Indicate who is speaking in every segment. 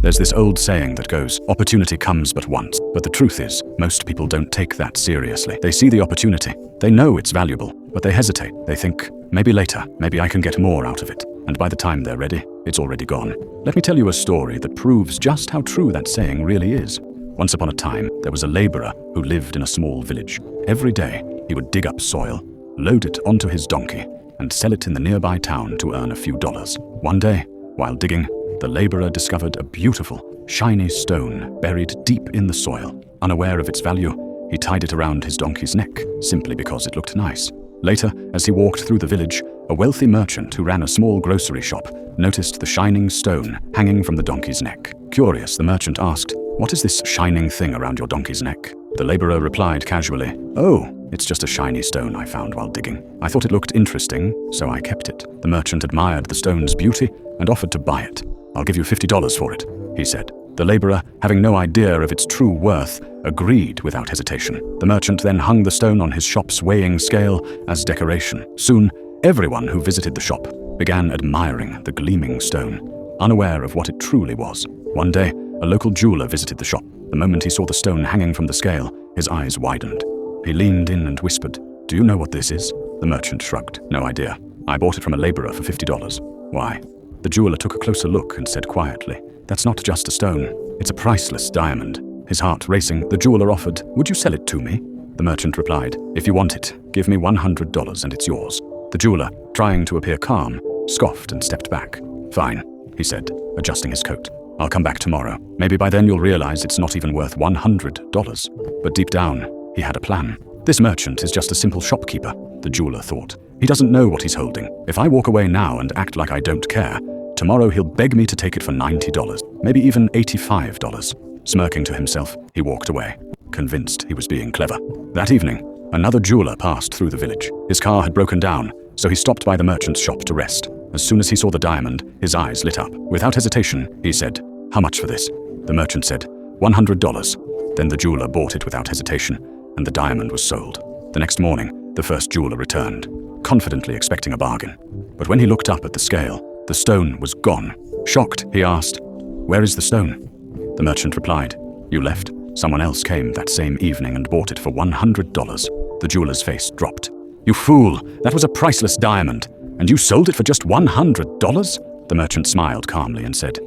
Speaker 1: There's this old saying that goes, opportunity comes but once. But the truth is, most people don't take that seriously. They see the opportunity. They know it's valuable, but they hesitate. They think, maybe later, maybe I can get more out of it. And by the time they're ready, it's already gone. Let me tell you a story that proves just how true that saying really is. Once upon a time, there was a laborer who lived in a small village. Every day, he would dig up soil, load it onto his donkey, and sell it in the nearby town to earn a few dollars. One day, while digging, the laborer discovered a beautiful, shiny stone buried deep in the soil. Unaware of its value, he tied it around his donkey's neck, simply because it looked nice. Later, as he walked through the village, a wealthy merchant who ran a small grocery shop noticed the shining stone hanging from the donkey's neck. Curious, the merchant asked, "What is this shining thing around your donkey's neck?" The laborer replied casually, "Oh, it's just a shiny stone I found while digging. I thought it looked interesting, so I kept it." The merchant admired the stone's beauty and offered to buy it. "I'll give you $50 for it," he said. The laborer, having no idea of its true worth, agreed without hesitation. The merchant then hung the stone on his shop's weighing scale as decoration. Soon, everyone who visited the shop began admiring the gleaming stone, unaware of what it truly was. One day, a local jeweler visited the shop. The moment he saw the stone hanging from the scale, his eyes widened. He leaned in and whispered, "Do you know what this is?" The merchant shrugged. "No idea. I bought it from a laborer for $50. Why?" The jeweler took a closer look and said quietly, "That's not just a stone. It's a priceless diamond." His heart racing, the jeweler offered, "Would you sell it to me?" The merchant replied, "If you want it, give me $100 and it's yours." The jeweler, trying to appear calm, scoffed and stepped back. "Fine," he said, adjusting his coat. "I'll come back tomorrow. Maybe by then you'll realize it's not even worth $100. But deep down, he had a plan. This merchant is just a simple shopkeeper, the jeweler thought. He doesn't know what he's holding. If I walk away now and act like I don't care, tomorrow he'll beg me to take it for $90, maybe even $85. Smirking to himself, he walked away, convinced he was being clever. That evening, another jeweler passed through the village. His car had broken down, so he stopped by the merchant's shop to rest. As soon as he saw the diamond, his eyes lit up. Without hesitation, he said, "How much for this?" The merchant said, $100. Then the jeweler bought it without hesitation, and the diamond was sold. The next morning, the first jeweler returned, confidently expecting a bargain. But when he looked up at the scale, the stone was gone. Shocked, he asked, "Where is the stone?" The merchant replied, "You left. Someone else came that same evening and bought it for $100. The jeweler's face dropped. "You fool! That was a priceless diamond, and you sold it for just $100? The merchant smiled calmly and said,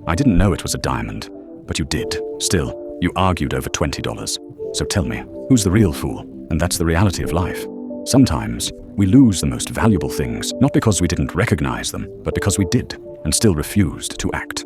Speaker 1: "I didn't know it was a diamond, but you did. Still, you argued over $20. So tell me, who's the real fool?" And that's the reality of life. Sometimes, we lose the most valuable things, not because we didn't recognize them, but because we did, and still refused to act.